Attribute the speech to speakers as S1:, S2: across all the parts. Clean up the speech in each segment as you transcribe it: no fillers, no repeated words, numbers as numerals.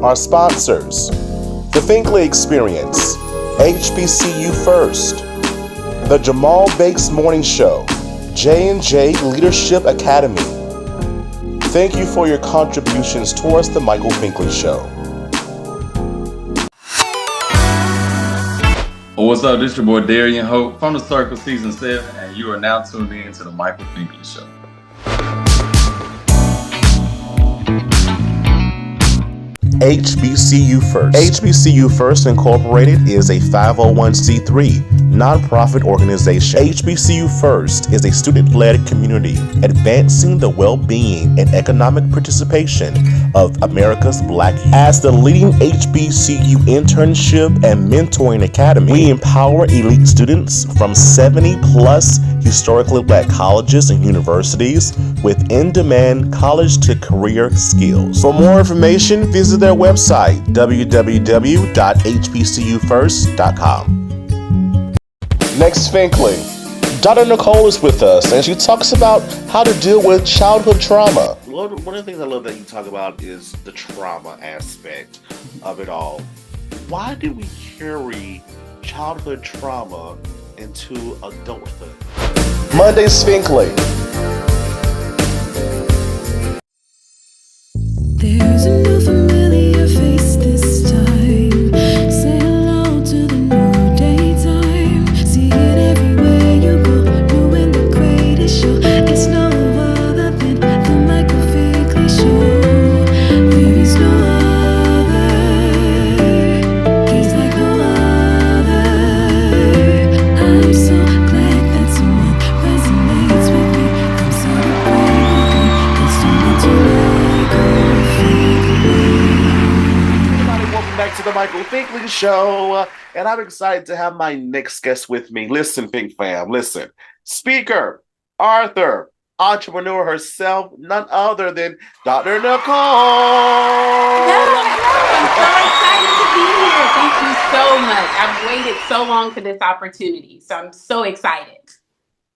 S1: Our sponsors: the Finkley Experience, HBCU First, the Jamal Bakes Morning Show, J&J Leadership Academy. Thank you for your contributions towards the Michael Finkley Show.
S2: What's up? This is your boy Darian Hope from The Circle Season 7, and you are now tuned in to the Michael Finkley Show.
S1: HBCU First. HBCU First Incorporated is a 501c3 nonprofit organization. HBCU First is a student-led community advancing the well-being and economic participation of America's Black youth. As the leading HBCU internship and mentoring academy, we empower elite students from 70-plus historically Black colleges and universities with in-demand college-to-career skills. For more information, visit their website, www.hbcufirst.com. Next, Finkley. Dr. Nicole is with us, and she talks about how to deal with childhood trauma.
S3: One of the things I love that you talk about is the trauma aspect of it all. Why do we carry childhood trauma into adulthood?
S1: Monday's Finkley.
S4: There's a new familiar face this time. Say hello to the new daytime. See it everywhere you go. New and the greatest show. It's no other than the Michael Finkley Show. There is no other. He's like no other. I'm so glad that someone resonates with me. Come celebrate with me. Let's turn into
S3: Welcome back to the Michael Finkley Show, and I'm excited to have my next guest with me. Listen, Fink fam, listen. Speaker, author, entrepreneur herself, none other than Dr. Nicole.
S5: I'm so excited to be here. Thank you so much. I've waited so long for this opportunity, so I'm so excited.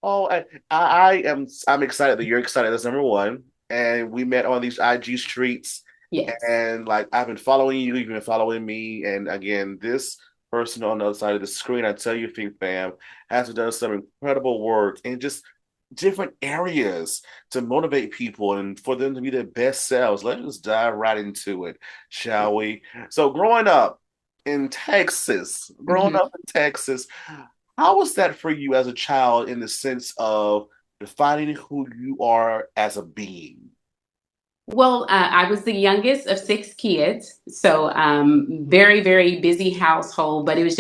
S3: Oh, I'm excited that you're excited. That's number one. And we met on these IG streets.
S5: Yes.
S3: And like I've been following you, you've been following me. And again, this person on the other side of the screen, I tell you, Fink fam, has done some incredible work in just different areas to motivate people and for them to be their best selves. Let's just dive right into it, shall we? So growing up in Texas, how was that for you as a child in the sense of defining who you are as a being?
S5: Well, I was the youngest of 6 kids, so very, very busy household, but it was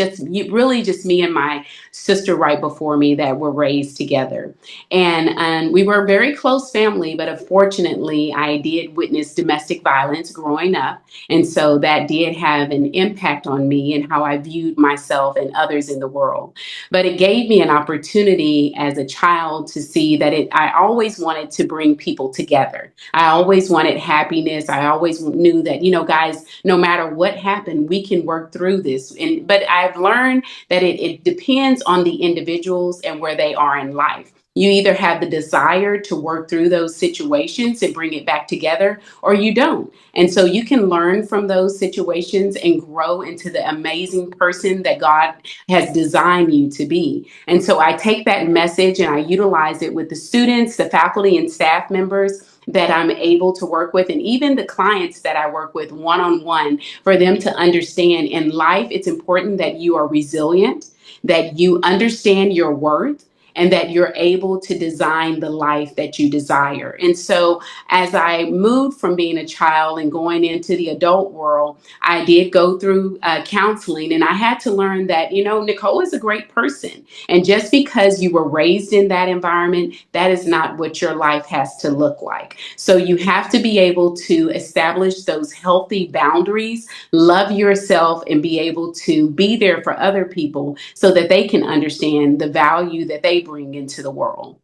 S5: really just me and my sister right before me that were raised together. And we were a very close family, but unfortunately, I did witness domestic violence growing up. And so that did have an impact on me and how I viewed myself and others in the world. But it gave me an opportunity as a child to see that I always wanted to bring people together. I always wanted happiness. I always knew that, guys, no matter what happened, we can work through this. But I've learned that it depends on the individuals and where they are in life. You either have the desire to work through those situations and bring it back together, or you don't. And so you can learn from those situations and grow into the amazing person that God has designed you to be. And so I take that message and I utilize it with the students, the faculty and staff members that I'm able to work with, and even the clients that I work with one-on-one, for them to understand in life, it's important that you are resilient, that you understand your worth, and that you're able to design the life that you desire. And so as I moved from being a child and going into the adult world, I did go through counseling, and I had to learn that, Nicole is a great person. And just because you were raised in that environment, that is not what your life has to look like. So you have to be able to establish those healthy boundaries, love yourself, and be able to be there for other people so that they can understand the value that they bring into the world.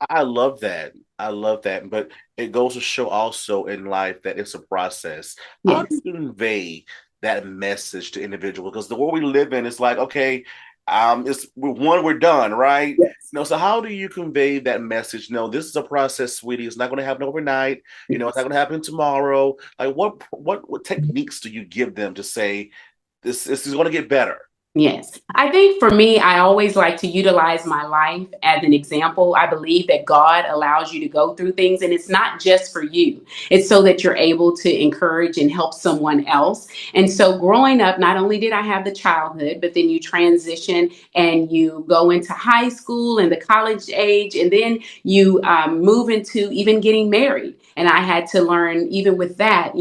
S3: I love that. But it goes to show also in life that it's a process. How
S5: Yes.
S3: do you convey that message to individuals? Because the world we live in is like, okay, we're done, right?
S5: Yes.
S3: So how do you convey that message? No, this is a process, sweetie. It's not going to happen overnight. It's not going to happen tomorrow. Like what techniques do you give them to say this is going to get better?
S5: Yes. I think for me, I always like to utilize my life as an example. I believe that God allows you to go through things, and it's not just for you. It's so that you're able to encourage and help someone else. And so growing up, not only did I have the childhood, but then you transition and you go into high school and the college age, and then you move into even getting married. And I had to learn, even with that,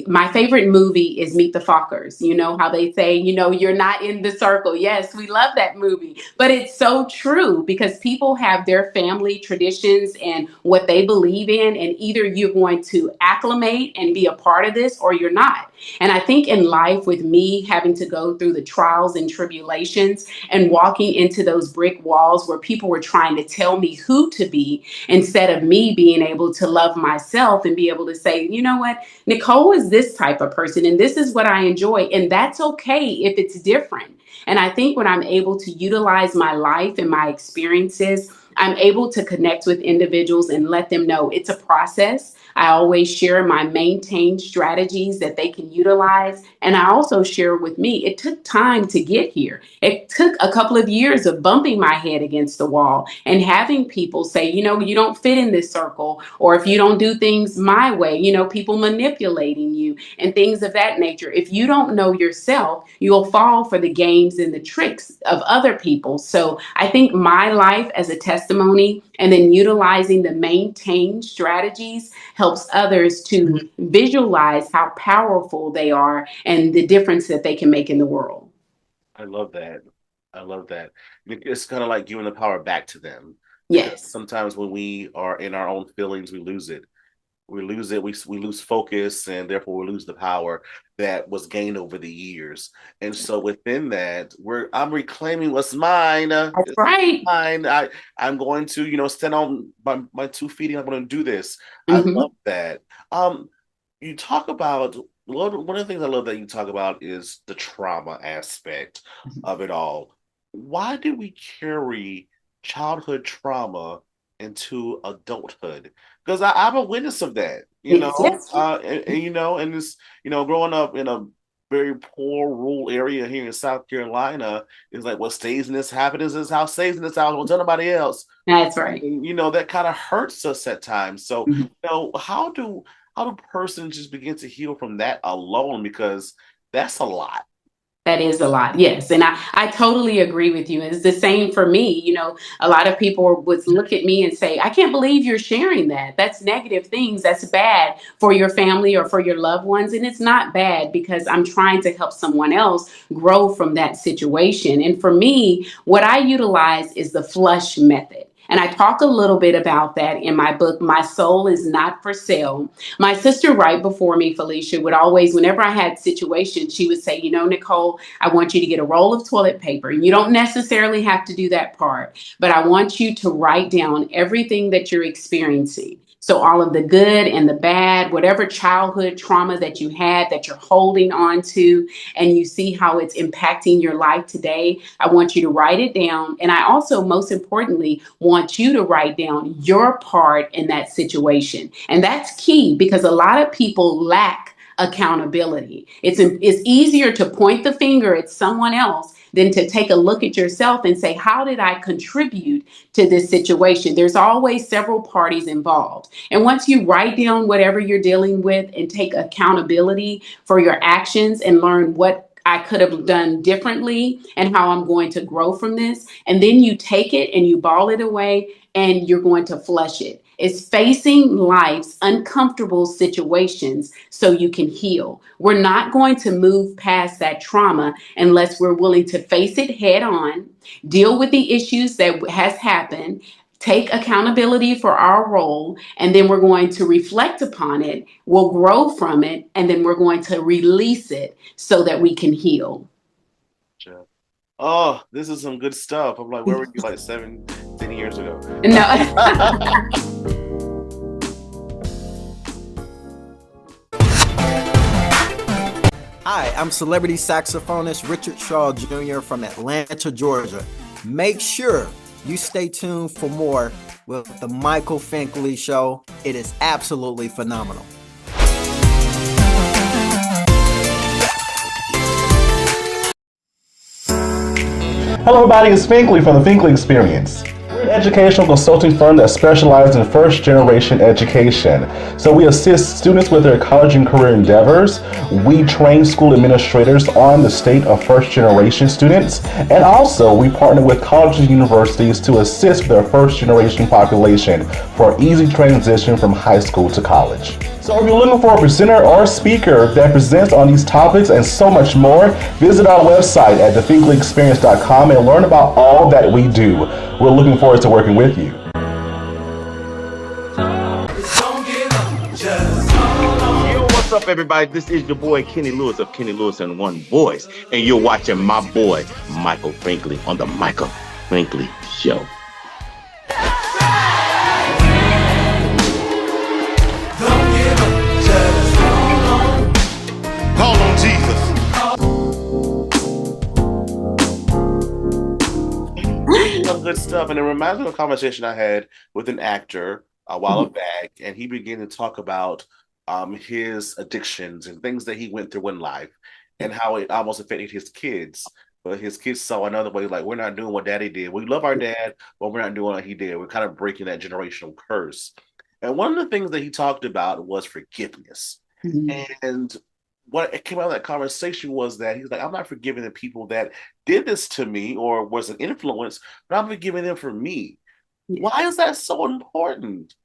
S5: my favorite movie is Meet the Fockers. You know how they say, you're not in the circle. Yes, we love that movie. But it's so true because people have their family traditions and what they believe in. And either you're going to acclimate and be a part of this or you're not. And I think in life, with me having to go through the trials and tribulations and walking into those brick walls where people were trying to tell me who to be, instead of me being able to love myself and be able to say, you know what, Nicole is this type of person and this is what I enjoy. And that's okay if it's different. And I think when I'm able to utilize my life and my experiences, I'm able to connect with individuals and let them know it's a process. I always share my maintained strategies that they can utilize. And I also share with me, it took time to get here. It took a couple of years of bumping my head against the wall and having people say, you don't fit in this circle, or if you don't do things my way, people manipulating you and things of that nature. If you don't know yourself, you'll fall for the games and the tricks of other people. So I think my life as a testimony and then utilizing the maintained strategies helps others to visualize how powerful they are and the difference that they can make in the world.
S3: I love that. I love that. It's kind of like giving the power back to them.
S5: Yes.
S3: Sometimes when we are in our own feelings, we lose it. We lose focus, and therefore we lose the power that was gained over the years. And so within that, I'm reclaiming what's mine.
S5: That's right.
S3: Mine. I'm going to, stand on my 2 feet, and I'm going to do this.
S5: Mm-hmm.
S3: I love that. You talk about one of the things I love that you talk about is the trauma aspect of it all. Why do we carry childhood trauma into adulthood? Because I'm a witness of that,
S5: Yes.
S3: and this, growing up in a very poor rural area here in South Carolina, is like what stays in this happiness is how stays in this house. Don't tell nobody else.
S5: That's right.
S3: And, that kind of hurts us at times. So, how do persons just begin to heal from that alone? Because that's a lot.
S5: That is a lot. Yes. And I totally agree with you. It's the same for me. A lot of people would look at me and say, I can't believe you're sharing that. That's negative things. That's bad for your family or for your loved ones. And it's not bad because I'm trying to help someone else grow from that situation. And for me, what I utilize is the flush method. And I talk a little bit about that in my book, My Soul is Not for Sale. My sister, right before me, Felicia, would always, whenever I had situations, she would say, Nicole, I want you to get a roll of toilet paper. And you don't necessarily have to do that part, but I want you to write down everything that you're experiencing. So all of the good and the bad, whatever childhood trauma that you had that you're holding on to, and you see how it's impacting your life today, I want you to write it down. And I also, most importantly, want you to write down your part in that situation. And that's key because a lot of people lack accountability. It's easier to point the finger at someone else than to take a look at yourself and say, how did I contribute to this situation? There's always several parties involved. And once you write down whatever you're dealing with and take accountability for your actions and learn what I could have done differently and how I'm going to grow from this, and then you take it and you ball it away and you're going to flush it. It's facing life's uncomfortable situations so you can heal. We're not going to move past that trauma unless we're willing to face it head on, deal with the issues that has happened, take accountability for our role, and then we're going to reflect upon it. We'll grow from it, and then we're going to release it so that we can heal.
S3: Oh, this is some good stuff. I'm like, where were you like 7, 10 years ago?
S5: No.
S6: Hi, I'm celebrity saxophonist Richard Shaw Jr. from Atlanta, Georgia. Make sure you stay tuned for more with the Michael Finkley Show. It is absolutely phenomenal.
S1: Hello everybody, it's Finkley from the Finkley Experience. We're an educational consulting firm that specializes in first generation education. So we assist students with their college and career endeavors. We train school administrators on the state of first generation students. And also we partner with colleges and universities to assist their first generation population for easy transition from high school to college. So if you're looking for a presenter or speaker that presents on these topics and so much more, visit our website at thefinkleyexperience.com and learn about all that we do. We're looking forward to working with you.
S7: Yo, what's up, everybody? This is your boy Kenny Lewis of Kenny Lewis and One Voice, and you're watching my boy Michael Finkley on the Michael Finkley Show.
S8: Call on Jesus.
S3: Some good stuff, and it reminds me of a conversation I had with an actor a while back, and he began to talk about his addictions and things that he went through in life, and how it almost affected his kids. But his kids saw another way, like, we're not doing what Daddy did. We love our dad, but we're not doing what he did. We're kind of breaking that generational curse. And one of the things that he talked about was forgiveness. And what came out of that conversation was that he's like, I'm not forgiving the people that did this to me or was an influence, but I'm forgiving them for me. Why is that so important?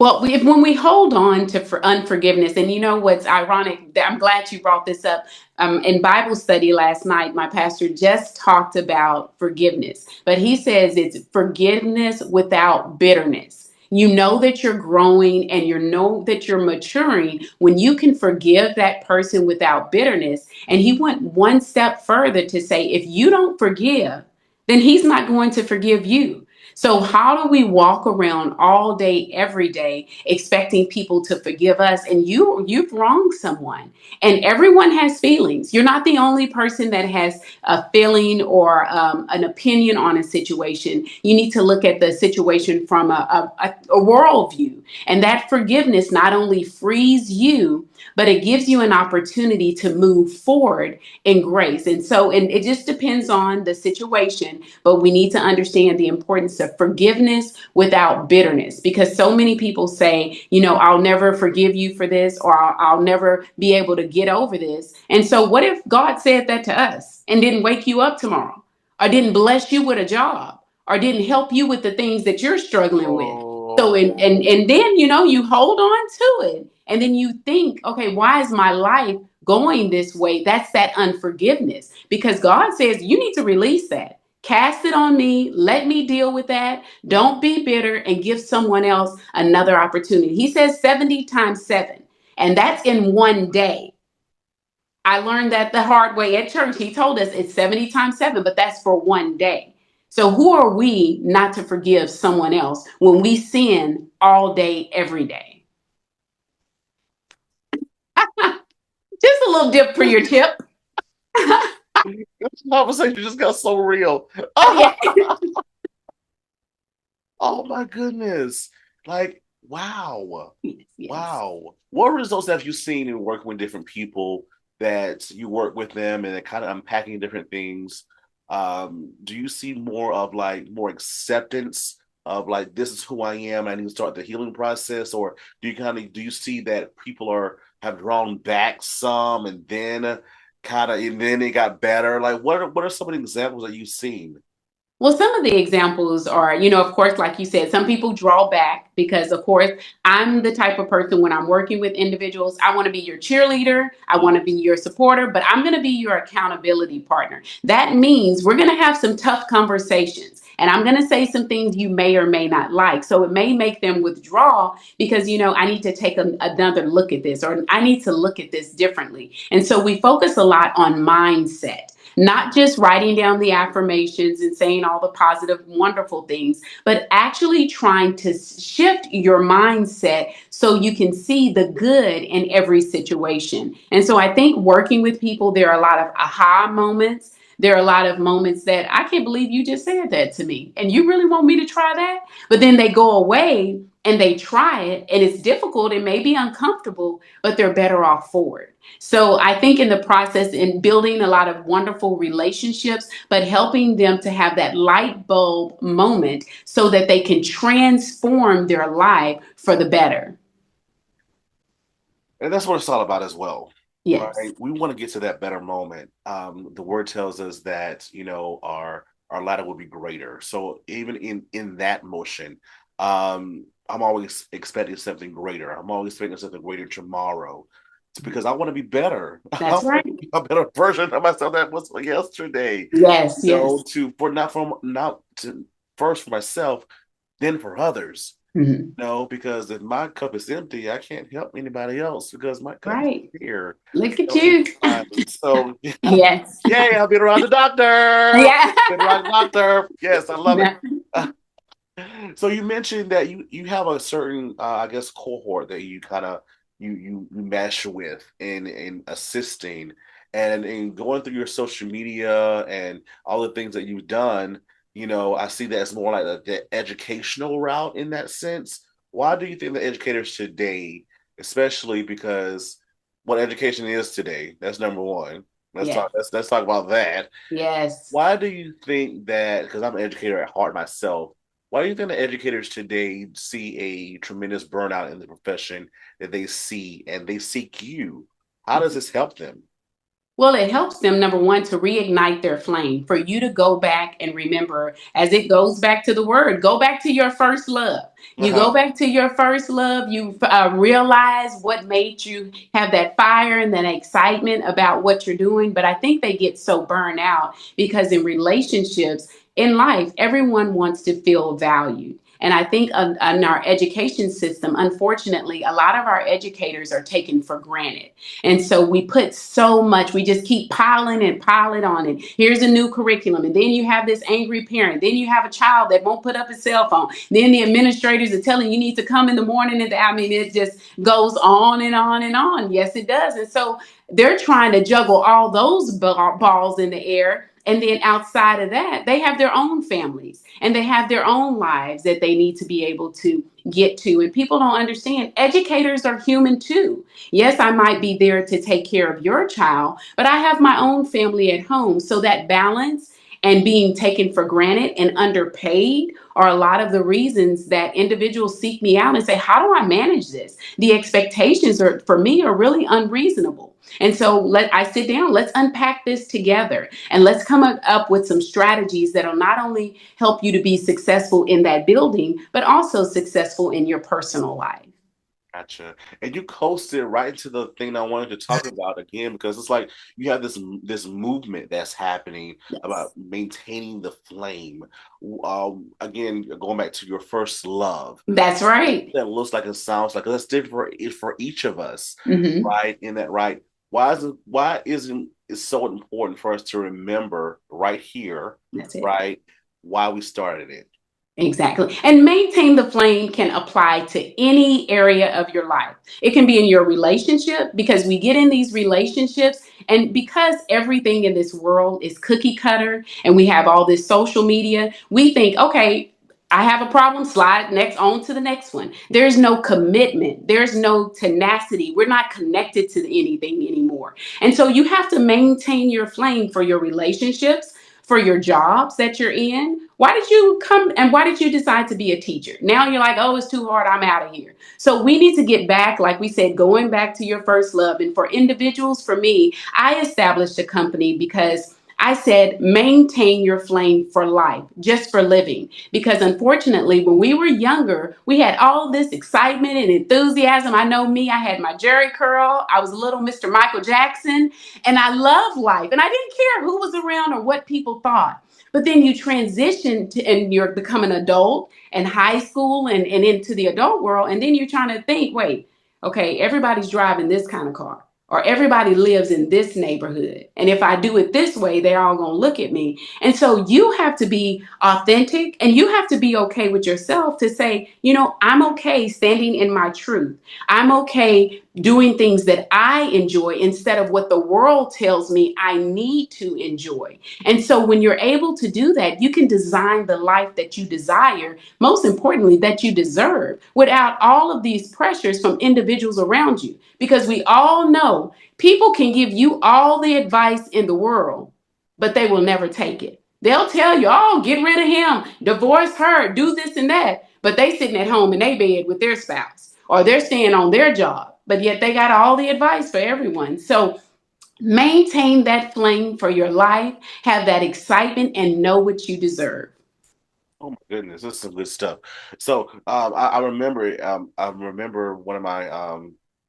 S5: Well, when we hold on to unforgiveness, and you know what's ironic, I'm glad you brought this up. In Bible study last night, my pastor just talked about forgiveness, but he says it's forgiveness without bitterness. You know that you're growing and you know that you're maturing when you can forgive that person without bitterness. And he went one step further to say, if you don't forgive, then he's not going to forgive you. So how do we walk around all day, every day, expecting people to forgive us? And you've wronged someone. And everyone has feelings. You're not the only person that has a feeling or an opinion on a situation. You need to look at the situation from a worldview. And that forgiveness not only frees you, but it gives you an opportunity to move forward in grace. And so, and it just depends on the situation, but we need to understand the importance of forgiveness without bitterness, because so many people say, you know, I'll never forgive you for this, or I'll never be able to get over this. And so what if God said that to us and didn't wake you up tomorrow, or didn't bless you with a job, or didn't help you with the things that you're struggling with? So, and then, you know, you hold on to it. And then you think, okay, why is my life going this way? That's that unforgiveness, because God says you need to release that. Cast it on me. Let me deal with that. Don't be bitter and give someone else another opportunity. He says 70 times 7, and that's in one day. I learned that the hard way at church. He told us it's 70 times 7, but that's for one day. So who are we not to forgive someone else when we sin all day, every day? Just a little dip for your tip.
S3: This conversation just got so real.
S5: Yeah.
S3: Oh my goodness. Like, wow.
S5: Yes.
S3: Wow. What results have you seen in working with different people that you work with them and they're kind of unpacking different things? Do you see more of like more acceptance of like, this is who I am, I need to start the healing process? Or do you see that people have drawn back some and then it got better? Like, what are some of the examples that you've seen?
S5: Well, some of the examples are, you know, of course, like you said, some people draw back because, of course, I'm the type of person when I'm working with individuals, I want to be your cheerleader, I want to be your supporter, but I'm going to be your accountability partner. That means we're going to have some tough conversations. And I'm going to say some things you may or may not like. So it may make them withdraw because, I need to take another look at this, or I need to look at this differently. And so we focus a lot on mindset. Not just writing down the affirmations and saying all the positive, wonderful things, but actually trying to shift your mindset so you can see the good in every situation. And so I think working with people, there are a lot of aha moments. There are a lot of moments that I can't believe you just said that to me. And you really want me to try that? But then they go away and they try it, and it's difficult. It may be uncomfortable, but they're better off for it. So I think in the process, in building a lot of wonderful relationships, but helping them to have that light bulb moment so that they can transform their life for the better.
S3: And that's what it's all about as well.
S5: Yes.
S3: Right? We want to get to that better moment. The word tells us that, our ladder will be greater. So even in that motion, I'm always expecting something greater. I'm always expecting something greater tomorrow. It's because I want to be better.
S5: That's right.
S3: A better version of myself that was yesterday.
S5: Yes,
S3: So
S5: yes.
S3: first for myself, then for others.
S5: Mm-hmm.
S3: No, because if my cup is empty, I can't help anybody else because my cup
S5: Right.
S3: is here.
S5: Look at you.
S3: So
S5: Yes.
S3: yay, I've been around the doctor.
S5: Yeah.
S3: Been around the doctor. Yes, I love
S5: Yeah.
S3: it. So you mentioned that you have a certain I guess cohort that you kind of you mesh with in assisting and in going through your social media and all the things that you've done. I see that as more like the educational route in that sense. Why do you think the educators today, especially because what education is today, that's number one. Let's talk about that.
S5: Yes.
S3: Why do you think that, because I'm an educator at heart myself, why do you think the educators today see a tremendous burnout in the profession that they see and they seek you? How does this help them?
S5: Well, it helps them, number one, to reignite their flame, for you to go back and remember, as it goes back to the word, go back to your first love. You go back to your first love, you realize what made you have that fire and that excitement about what you're doing. But I think they get so burned out because in relationships, in life, everyone wants to feel valued. And I think in our education system, unfortunately, a lot of our educators are taken for granted. And so we put so much, we just keep piling and piling on it. Here's a new curriculum. And then you have this angry parent. Then you have a child that won't put up his cell phone. Then the administrators are telling you need to come in the morning. And it just goes on and on and on. Yes, it does. And so they're trying to juggle all those balls in the air. And then outside of that, they have their own families and they have their own lives that they need to be able to get to. And people don't understand educators are human too. Yes, I might be there to take care of your child, but I have my own family at home. So that balance and being taken for granted and underpaid are a lot of the reasons that individuals seek me out and say, how do I manage this? The expectations for me are really unreasonable. And so I sit down, let's unpack this together and let's come up with some strategies that'll not only help you to be successful in that building, but also successful in your personal life.
S3: Gotcha. And you coasted right into the thing I wanted to talk about again, because it's like you have this movement that's happening about maintaining the flame. Again, going back to your first love.
S5: That's right.
S3: That looks like and sounds like that's different for each of us,
S5: Mm-hmm.
S3: right? In that, right? Why isn't it so important for us to remember right here,
S5: That's it.
S3: right? Why we started it.
S5: Exactly. And maintain the flame can apply to any area of your life. It can be in your relationship because we get in these relationships and because everything in this world is cookie cutter and we have all this social media, we think, okay, I have a problem, slide on to the next one. There's no commitment. There's no tenacity. We're not connected to anything anymore. And so you have to maintain your flame for your relationships, for your jobs that you're in. Why did you come and why did you decide to be a teacher? Now you're like, oh, it's too hard. I'm out of here. So we need to get back, like we said, going back to your first love. And for individuals, for me, I established a company because I said, maintain your flame for life, just for living. Because unfortunately, when we were younger, we had all this excitement and enthusiasm. I know me, I had my Jerry curl. I was a little Mr. Michael Jackson, and I loved life. And I didn't care who was around or what people thought. But then you transition to, and you're become an adult and high school and into the adult world. And then you're trying to think, wait, okay, everybody's driving this kind of car, or everybody lives in this neighborhood. And if I do it this way, they're all going to look at me. And so you have to be authentic, and you have to be okay with yourself to say, I'm okay standing in my truth. I'm okay doing things that I enjoy instead of what the world tells me I need to enjoy. And so when you're able to do that, you can design the life that you desire, most importantly, that you deserve, without all of these pressures from individuals around you. Because we all know people can give you all the advice in the world, but they will never take it. They'll tell you, oh, get rid of him, divorce her, do this and that. But they sitting at home in their bed with their spouse, or they're staying on their job, but yet they got all the advice for everyone. So maintain that flame for your life, have that excitement, and know what you deserve.
S3: Oh my goodness, this is some good stuff. So I remember one of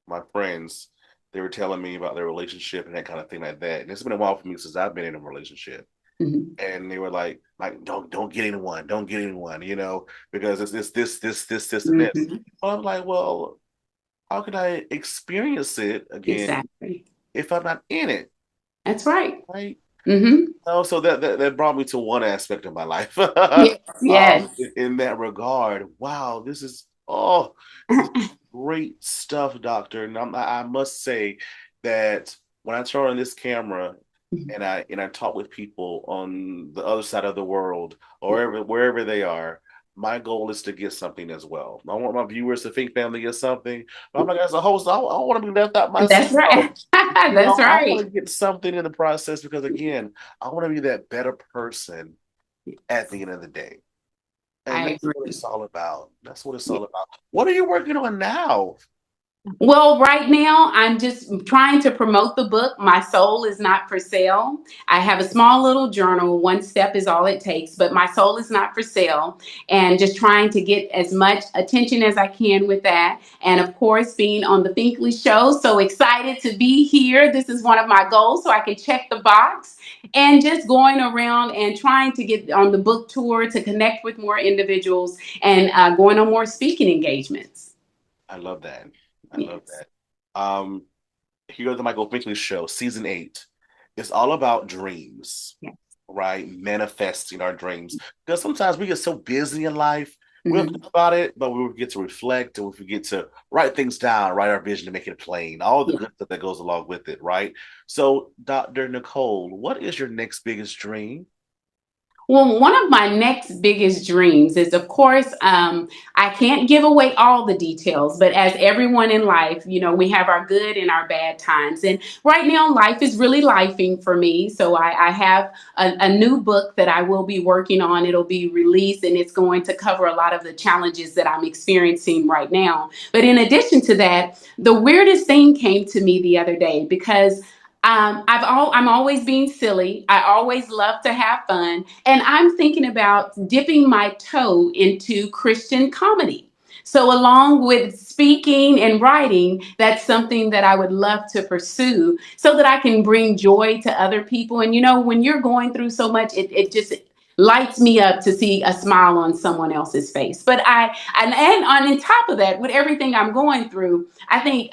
S3: my friends, they were telling me about their relationship and that kind of thing like that. And it's been a while for me since I've been in a relationship.
S5: Mhm.
S3: And they were like don't get anyone, because it's this and this.
S5: Mhm.
S3: Well, I'm like, well, how can I experience it again
S5: Exactly.
S3: if I'm not in it?
S5: That's right.
S3: Right?
S5: Hmm.
S3: Oh, so that brought me to one aspect of my life.
S5: Yes. Yes.
S3: In that regard, wow, this is great stuff, Doctor. And I must say that when I turn on this camera and I talk with people on the other side of the world or wherever they are, my goal is to get something as well. I want my viewers to think family get something. But I'm like, as a host, I want to be left out myself.
S5: That's right. That's
S3: I want
S5: right.
S3: to get something in the process because again, I want to be that better person at the end of the day. And
S5: I
S3: that's what
S5: agree.
S3: it's all about. That's what it's all about. What are you working on now?
S5: Well, right now, I'm just trying to promote the book. My soul is not for sale. I have a small little journal. One step is all it takes, but my soul is not for sale. And just trying to get as much attention as I can with that. And of course, being on the Finkley show. So excited to be here. This is one of my goals, so I can check the box. And just going around and trying to get on the book tour to connect with more individuals and going on more speaking engagements.
S3: I love that. I love
S5: Yes.
S3: that. Here at the Michael Finkley Show, season 8. It's all about dreams,
S5: Yes.
S3: right? Manifesting our dreams. Because sometimes we get so busy in life, we'll
S5: Mhm.
S3: think about it, but we forget to reflect and we forget to write things down, write our vision to make it plain, all the
S5: Yeah.
S3: good stuff that goes along with it, right? So, Dr. Nicole, what is your next biggest dream?
S5: Well, one of my next biggest dreams is, of course, I can't give away all the details, but as everyone in life, we have our good and our bad times. And right now, life is really lifing for me. So I have a new book that I will be working on. It'll be released and it's going to cover a lot of the challenges that I'm experiencing right now. But in addition to that, the weirdest thing came to me the other day because I'm always being silly. I always love to have fun. And I'm thinking about dipping my toe into Christian comedy. So, along with speaking and writing, that's something that I would love to pursue so that I can bring joy to other people. And, when you're going through so much, it just lights me up to see a smile on someone else's face. But on top of that, with everything I'm going through, I think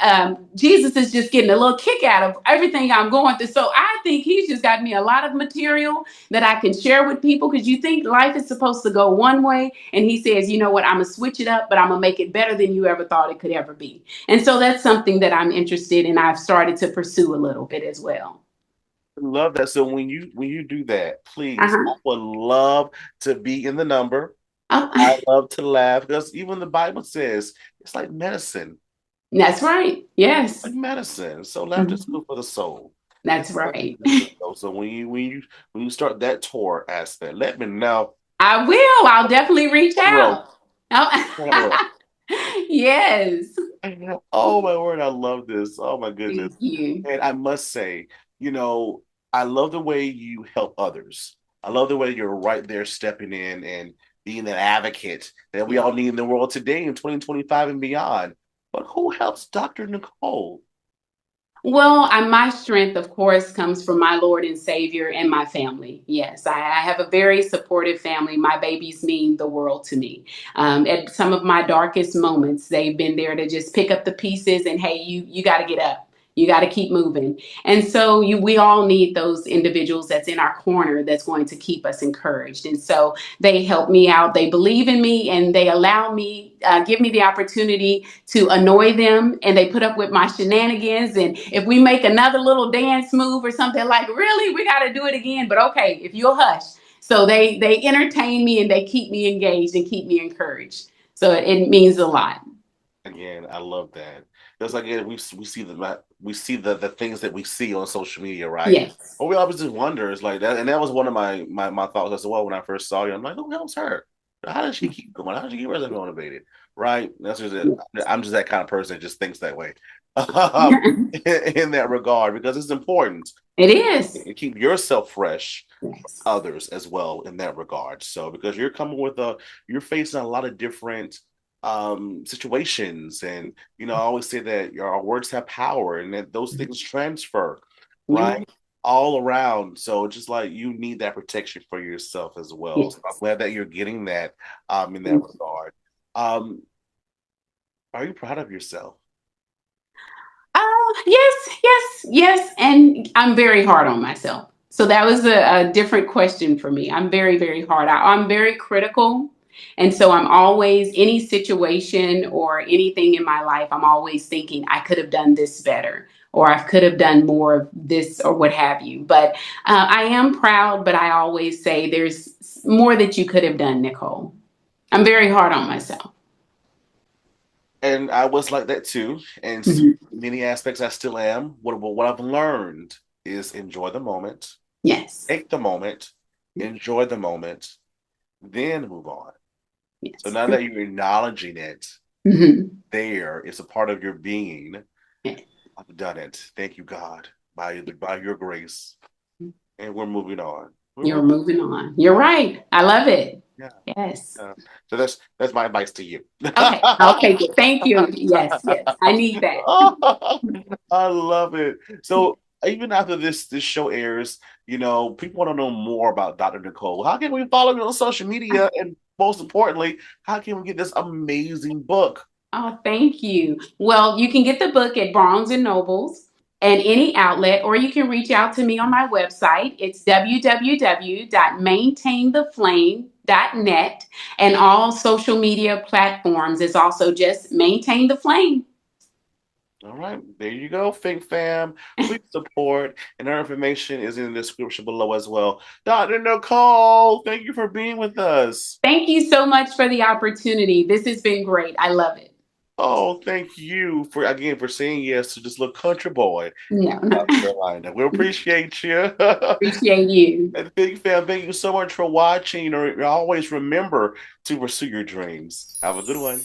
S5: Jesus is just getting a little kick out of everything I'm going through. So I think he's just got me a lot of material that I can share with people because you think life is supposed to go one way. And he says, you know what, I'm going to switch it up, but I'm going to make it better than you ever thought it could ever be. And so that's something that I'm interested in. I've started to pursue a little bit as well.
S3: Love that. So when you do that, please,
S5: Uh-huh.
S3: I would love to be in the number.
S5: Oh,
S3: I love to laugh because even the Bible says it's like medicine.
S5: that's right. Yes.
S3: Like medicine. So laughter is
S5: Mhm.
S3: good for the soul.
S5: That's right.
S3: So when you start that tour aspect, let me know.
S5: I will. I'll definitely reach
S3: Front row.
S5: out.
S3: Front row.
S5: Oh. Yes.
S3: Oh my word, I love this. Oh my goodness.
S5: Thank you.
S3: And I must say, you know, I love the way you help others. I love the way you're right there stepping in and being that advocate that we all need in the world today in 2025 and beyond. But who helps Dr. Nicole?
S5: Well, my strength, of course, comes from my Lord and Savior and my family. Yes, I have a very supportive family. My babies mean the world to me. At some of my darkest moments, they've been there to just pick up the pieces and, hey, you got to get up. You got to keep moving. And so we all need those individuals that's in our corner that's going to keep us encouraged. And so they help me out. They believe in me and they allow me, give me the opportunity to annoy them, and they put up with my shenanigans. And if we make another little dance move or something, like, really, we got to do it again. But okay, if you'll hush. So they entertain me and they keep me engaged and keep me encouraged. So it means a lot.
S3: Again, I love that. Just like we see the things that we see on social media, right?
S5: Yes.
S3: But we always just wonder, it's like that, and that was one of my thoughts as well when I first saw you. I'm like, who helps her? How does she keep going? How does she keep herself motivated? Right? That's just it. I'm just that kind of person that just thinks that way. In that regard, because it's important.
S5: It is.
S3: To keep yourself fresh,
S5: Yes.
S3: others as well in that regard. So because you're coming with you're facing a lot of different situations, and I always say that our words have power and that those things transfer, right?
S5: Yeah.
S3: All around. So just like you need that protection for yourself as well.
S5: Yes.
S3: So I'm glad that you're getting that in that regard. Are you proud of yourself?
S5: Yes. And I'm very hard on myself. So that was a different question for me. I'm very, very hard. I'm very critical. And so I'm always, any situation or anything in my life, I'm always thinking I could have done this better, or I could have done more of this, or what have you. But I am proud, but I always say there's more that you could have done, Nicole. I'm very hard on myself.
S3: And I was like that too. And many aspects I still am. What I've learned is enjoy the moment.
S5: Yes.
S3: Take the moment, enjoy the moment, then move on.
S5: Yes.
S3: So now that you're acknowledging it, there, it's a part of your being.
S5: Yeah.
S3: I've done it. Thank you, God, by your grace. And we're moving on.
S5: You're moving on. You're right. I love it.
S3: Yeah.
S5: Yes.
S3: So that's my advice to you.
S5: Okay. Good. Thank you. Yes. I need that.
S3: I love it. So even after this show airs, people want to know more about Dr. Nicole. How can we follow you on social media? And most importantly, how can we get this amazing book?
S5: Oh, thank you. Well, you can get the book at Barnes and Nobles and any outlet, or you can reach out to me on my website. It's www.maintaintheflame.net, and all social media platforms is also just Maintain the Flame.
S3: All right, there you go, Fink Fam. Please support, and our information is in the description below as well. Dr. Nicole, thank you for being with us.
S5: Thank you so much for the opportunity. This has been great. I love it.
S3: Oh, thank you for saying yes to this little country boy.
S5: No.
S3: South Carolina. We appreciate you.
S5: Appreciate you.
S3: And Big Fam, thank you so much for watching. Or always remember to pursue your dreams. Have a good one.